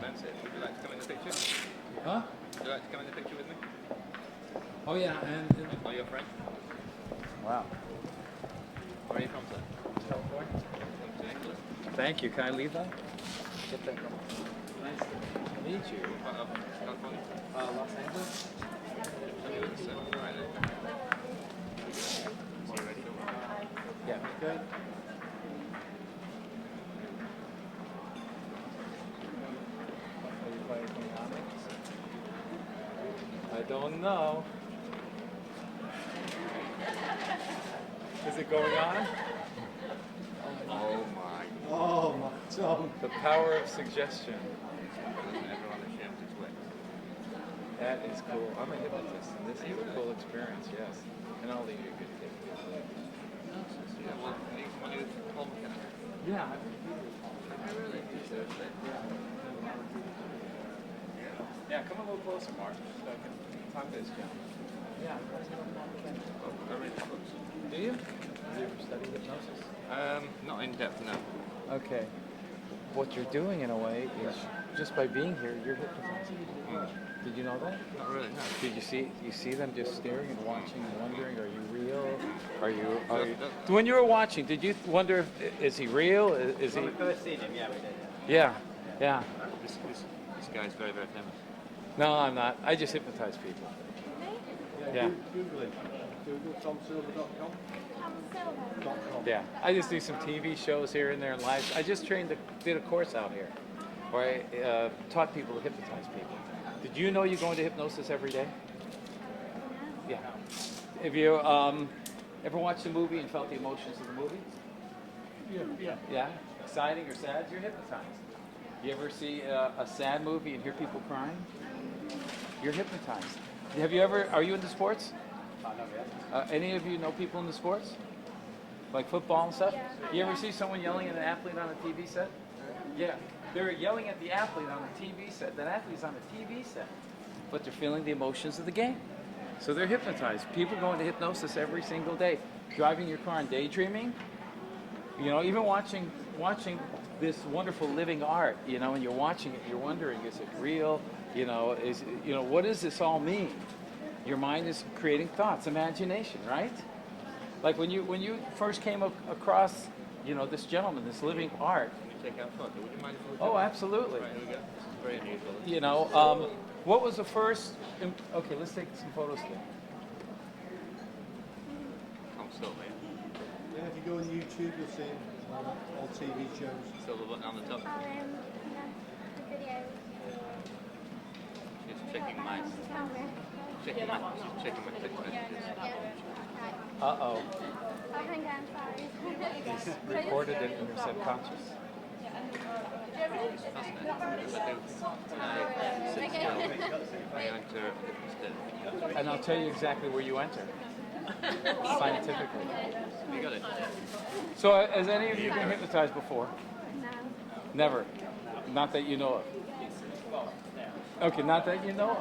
expensive. Would you like to come in the picture? Huh? Would you like to come in the picture with me? Oh yeah, and Are you a friend? wow. Where are you from, sir? California. From to England. Thank you. Can I leave that? Get that. Nice to meet you. What part of California? Los Angeles. Show me with us, sir. Right there. Are you ready? Yeah. Good. Are you playing economics? I don't know. Is it going on? Oh my. Oh my Tom. The power of suggestion. Everyone assumes it's wet. That is cool. I'm a hypnotist, and this is a cool experience, yes. And I'll leave you a good tip. Yeah, well, you want to do home mechanic? Yeah. Really? Yeah, come a little closer, Mark, so I can talk to this gentleman. Yeah. Oh, I read the books. Do you? Have you ever studied hypnosis? Not in depth, no. Okay. What you're doing in a way is just by being here, you're hypnotizing. Did you know that? Not really, no. Did you see them just staring and watching and wondering, are you real? Are you? That- When you were watching, did you wonder if is he real? Is he? When we first seen him, yeah, we did. Yeah, yeah. This guy's very, very famous. No, I'm not. I just hypnotize people. Yeah. Google it. Google tomsilver.com. Yeah. I just do some TV shows here and there and live. I just did a course out here where I taught people to hypnotize people. Did you know you go into hypnosis every day? Yeah. Have you ever watched a movie and felt the emotions of the movie? Yeah. Yeah? Exciting or sad? You're hypnotized. You ever see a sad movie and hear people crying? You're hypnotized. Are you into sports? Any of you know people in the sports? Like football and stuff? You ever see someone yelling at an athlete on a TV set? Yeah. They're yelling at the athlete on a TV set. That athlete's on a TV set. But they're feeling the emotions of the game. So they're hypnotized. People go into hypnosis every single day. Driving your car and daydreaming. Even watching this wonderful living art, and you're watching it, you're wondering, is it real? What does this all mean? Your mind is creating thoughts, imagination, right? Like when you first came across, this gentleman, this living art. Can you take out a photo? Would you mind if we Oh, absolutely. Right, here we go. This is very unusual. What was the first? Okay, let's take some photos here. I'm still there. Yeah, if you go on YouTube, you'll see him on all TV shows. Silver button on the top. The video. She's checking my text messages. Uh-oh. I think I'm sorry. Recorded it in your subconscious. I enter a different state. And I'll tell you exactly where you enter. Scientifically. You got it. So has any of you been hypnotized before? No. Never. Not that you know of. Okay, not that you know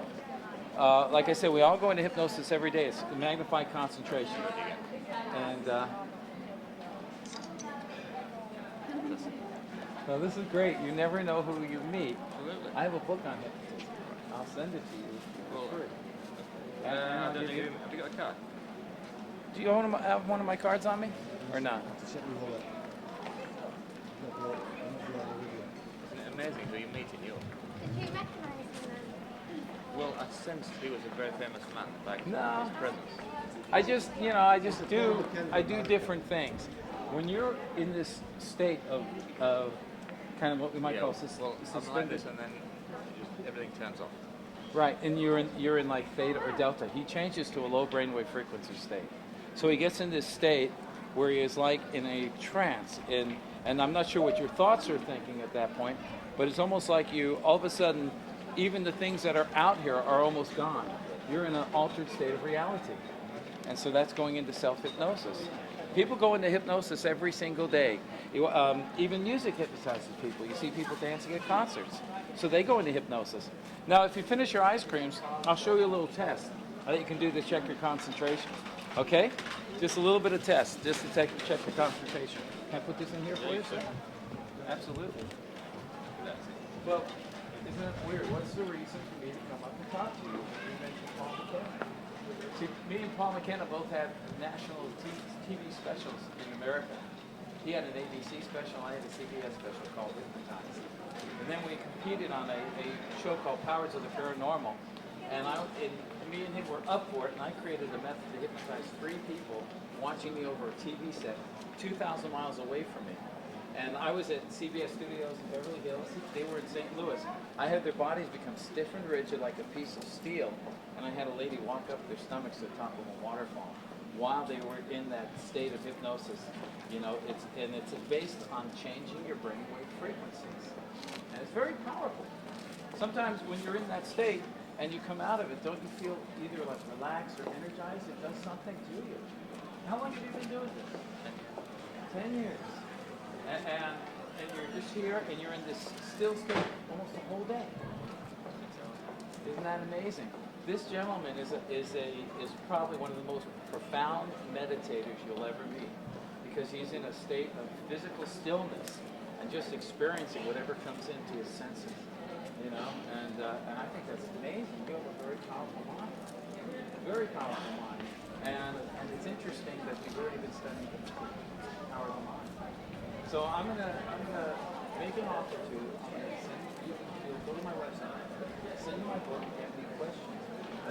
of. Like I said, we all go into hypnosis every day. It's magnified concentration. And so this is great. You never know who you meet. Absolutely. I have a book on hypnotism. I'll send it to you for free. And I I'll don't give know, you- have you got a card? Do you have one of my cards on me or not? Check your wallet. I'm not with you. Isn't it amazing who you meet in Europe? Did you recognize him then? Well, I sensed he was a very famous man back No. his presence. I do different things. When you're in this state of kind of what we might call Well, I'm like suspended, this and then just everything turns off. right? And you're in like theta or delta. He changes to a low brainwave frequency state. So he gets in this state where he is like in a trance, and I'm not sure what your thoughts are thinking at that point, but it's almost like you all of a sudden, even the things that are out here are almost gone. You're in an altered state of reality. And so that's going into self-hypnosis. People go into hypnosis every single day. Even music hypnotizes people. You see people dancing at concerts. So they go into hypnosis. Now, if you finish your ice creams, I'll show you a little test that you can do to check your concentration. Okay? Just a little bit of test, just to check your concentration. Can I put this in here for you, sir? Absolutely. Well, Isn't it weird? What's the reason for me to come up and talk to you? You mentioned Paul McKenna. See, me and Paul McKenna both had national TV specials in America. He had an ABC special, I had a CBS special called Hypnotist. And then we competed on a show called Powers of the Paranormal. And me and him were up for it, and I created a method to hypnotize 3 people watching me over a TV set 2,000 miles away from me. And I was at CBS Studios in Beverly Hills. They were in St. Louis. I had their bodies become stiff and rigid like a piece of steel. And I had a lady walk up their stomachs to the top of a waterfall while they were in that state of hypnosis. You know, it's based on changing your brainwave frequencies. And it's very powerful. Sometimes when you're in that state and you come out of it, don't you feel either like relaxed or energized? It does something to you. How long have you been doing this? 10 years. And you're just here and you're in this still state almost the whole day. Isn't that amazing? This gentleman is probably one of the most profound meditators you'll ever meet, because he's in a state of physical stillness and just experiencing whatever comes into his senses. You know, and I think that's amazing. You have a very powerful mind, very powerful mind, and it's interesting that you've already been studying the power of the mind. So I'm gonna make an offer to you. I'm gonna send you. You'll go to my website, send you my book. If you have any questions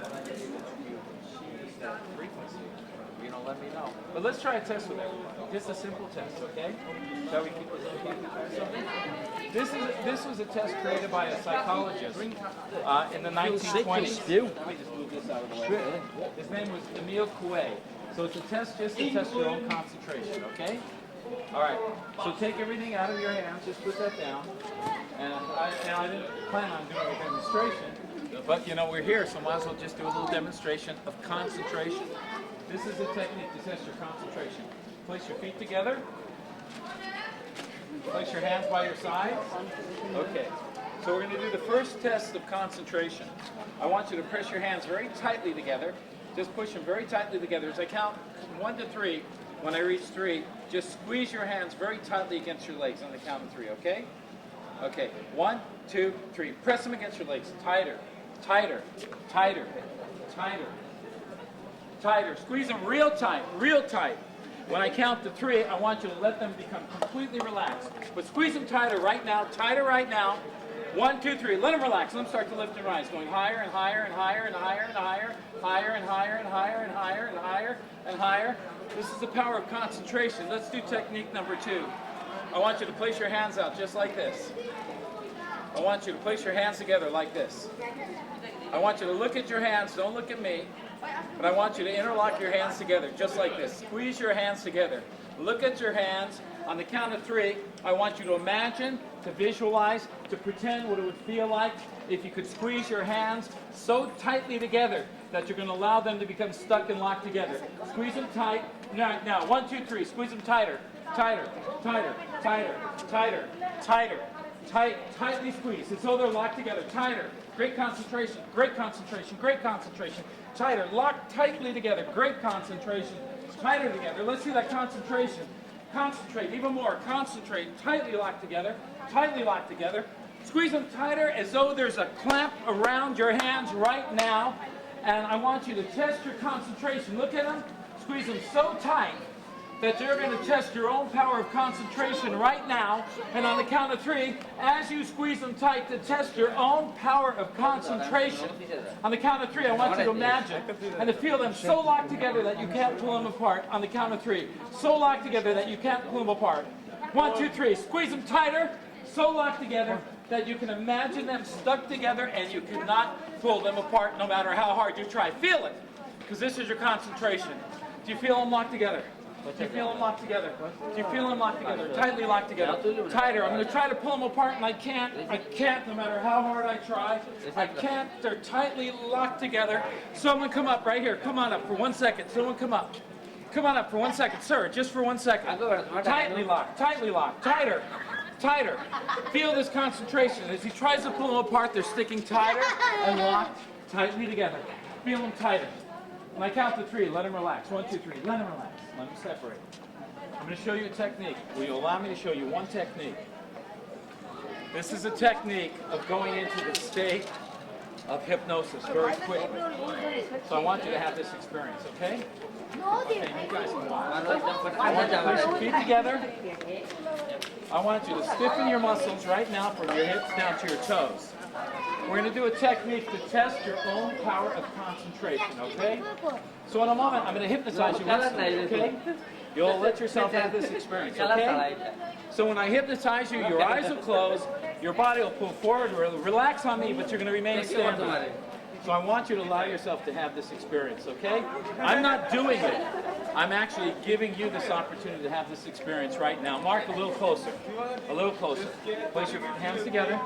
that I can able to achieve that frequency, you know, let me know. But let's try a test with everybody. Just a simple test, okay? Shall we keep this? This was a test created by a psychologist in the 1920s. Let me just move this out of the way. His name was Emile Coué. So it's a test just to test your own concentration, okay? All right. So take everything out of your hands. Just put that down. And I didn't plan on doing a demonstration, but you know we're here, so might as well just do a little demonstration of concentration. This is a technique to test your concentration. Place your feet together. Place your hands by your sides. Okay. So we're going to do the first test of concentration. I want you to press your hands very tightly together. Just push them very tightly together. As I count 1 to 3, when I reach 3, just squeeze your hands very tightly against your legs on the count of 3, okay? Okay. 1, 2, 3. Press them against your legs. Tighter, tighter, tighter, tighter, tighter. Squeeze them real tight, real tight. When I count to 3, I want you to let them become completely relaxed. But squeeze them tighter right now, tighter right now. 1, 2, 3. Let them relax. Let them start to lift and rise, going higher and higher and higher and higher and higher, higher and higher and higher and higher and higher and higher. This is the power of concentration. Let's do technique number 2. I want you to place your hands out just like this. I want you to place your hands together like this. I want you to look at your hands. Don't look at me. But I want you to interlock your hands together just like this. Squeeze your hands together. Look at your hands. On the count of 3, I want you to imagine, to visualize, to pretend what it would feel like if you could squeeze your hands so tightly together that you're going to allow them to become stuck and locked together. Squeeze them tight. Now, 1, 2, 3. Squeeze them tighter, tighter, tighter, tighter, tighter, tighter, tightly squeeze. It's so they're locked together. Tighter. Great concentration. Great concentration. Great concentration. Tighter. Locked tightly together. Great concentration. Tighter together. Let's see that concentration. Concentrate even more. Concentrate. Tightly locked together. Tightly locked together. Squeeze them tighter as though there's a clamp around your hands right now. And I want you to test your concentration. Look at them. Squeeze them so tight that you're going to test your own power of concentration right now. And on the count of 3, as you squeeze them tight to test your own power of concentration. On the count of 3, I want you to imagine and to feel them so locked together that you can't pull them apart. On the count of 3, so locked together that you can't pull them apart. 1, 2, 3. Squeeze them tighter, so locked together that you can imagine them stuck together and you cannot pull them apart no matter how hard you try. Feel it, because this is your concentration. Do you feel them locked together? Do you feel them locked together? Do you feel them locked together? Tightly locked together. Tighter. I'm going to try to pull them apart and I can't. I can't no matter how hard I try. I can't. They're tightly locked together. Someone come up right here. Come on up for 1 second. Someone come up. Come on up for 1 second. Sir, just for 1 second. Tightly locked. Tightly locked. Tighter. Tighter. Feel this concentration. As he tries to pull them apart, they're sticking tighter and locked tightly together. Feel them tighter. When I count to 3, let them relax. 1, 2, 3. Let them relax. Let them separate. I'm going to show you a technique. Will you allow me to show you one technique? This is a technique of going into the state of hypnosis very quickly. So I want you to have this experience, okay? Okay, you guys can watch. I want you to place your feet together. I want you to stiffen your muscles right now from your hips down to your toes. We're going to do a technique to test your own power of concentration, okay? So in a moment, I'm going to hypnotize you instantly, okay? You'll let yourself have this experience, okay? So when I hypnotize you, your eyes will close, your body will pull forward, relax on me, but you're going to remain standing. So I want you to allow yourself to have this experience, okay? I'm not doing it. I'm actually giving you this opportunity to have this experience right now. Mark, a little closer. A little closer. Place your hands together.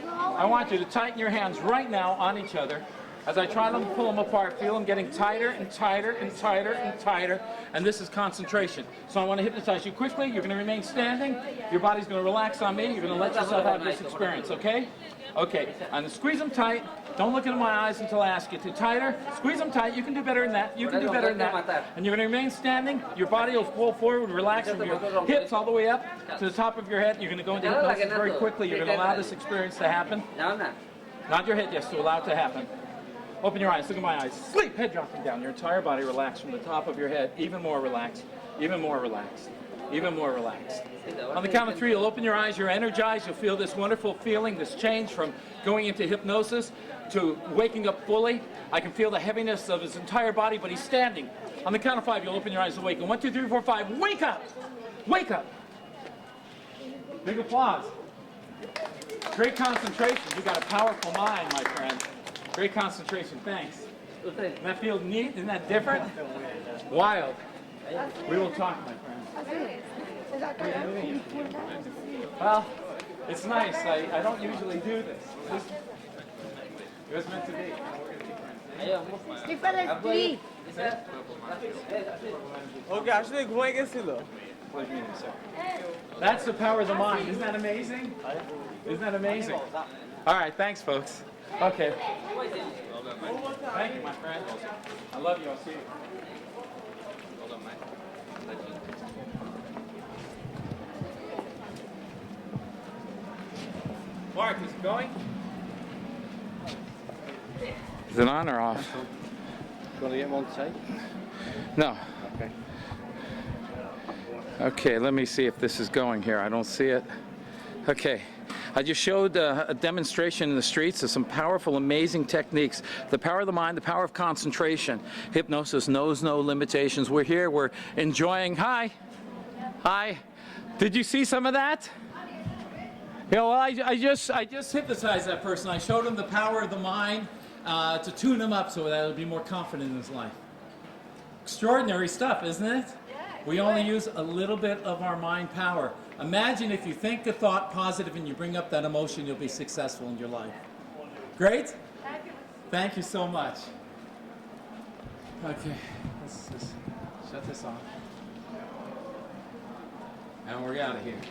I want you to tighten your hands right now on each other. As I try to pull them apart, feel them getting tighter and tighter and tighter and tighter, and this is concentration. So I want to hypnotize you quickly. You're going to remain standing. Your body's going to relax on me. You're going to let yourself have this experience, okay? Okay, I'm going to squeeze them tight. Don't look into my eyes until I ask you to. Tighter. Squeeze them tight. You can do better than that. You can do better than that. And you're going to remain standing. Your body will pull forward, relax from your hips all the way up to the top of your head. You're going to go into hypnosis very quickly. You're going to allow this experience to happen. Nod your head, yes, to allow it to happen. Open your eyes, look at my eyes. Sleep, head dropping down. Your entire body relaxed from the top of your head. Even more relaxed, even more relaxed, even more relaxed. On the count of 3, you'll open your eyes, you're energized, you'll feel this wonderful feeling, this change from going into hypnosis to waking up fully. I can feel the heaviness of his entire body, but he's standing. On the count of 5, you'll open your eyes and awaken. 1, 2, 3, 4, 5, wake up! Wake up! Big applause. Great concentration. You've got a powerful mind, my friend. Great concentration, thanks. Doesn't that feel neat? Isn't that different? Wild. We will talk, my friend. Well, it's nice. I don't usually do this. It was meant to be. Okay, আসলে ঘুমাই গেছিল Pleasure meeting you, sir. That's the power of the mind. Isn't that amazing? Isn't that amazing? All right, thanks, folks. Okay. Thank you, my friend. I love you. I'll see you. Hold on, Mike. Mark, is it going? Is it on or off? You want to get one take? No. Okay. Okay, let me see if this is going here. I don't see it. Okay. I just showed a demonstration in the streets of some powerful, amazing techniques. The power of the mind, the power of concentration. Hypnosis knows no limitations. We're here, we're enjoying. Hi. Hi. Did you see some of that? Yeah, well, I just hypnotized that person. I showed him the power of the mind to tune him up so that he'll be more confident in his life. Extraordinary stuff, isn't it? We only use a little bit of our mind power. Imagine if you think a thought positive and you bring up that emotion, you'll be successful in your life. Great? Thank you so much. Okay, let's shut this off. And we're out of here.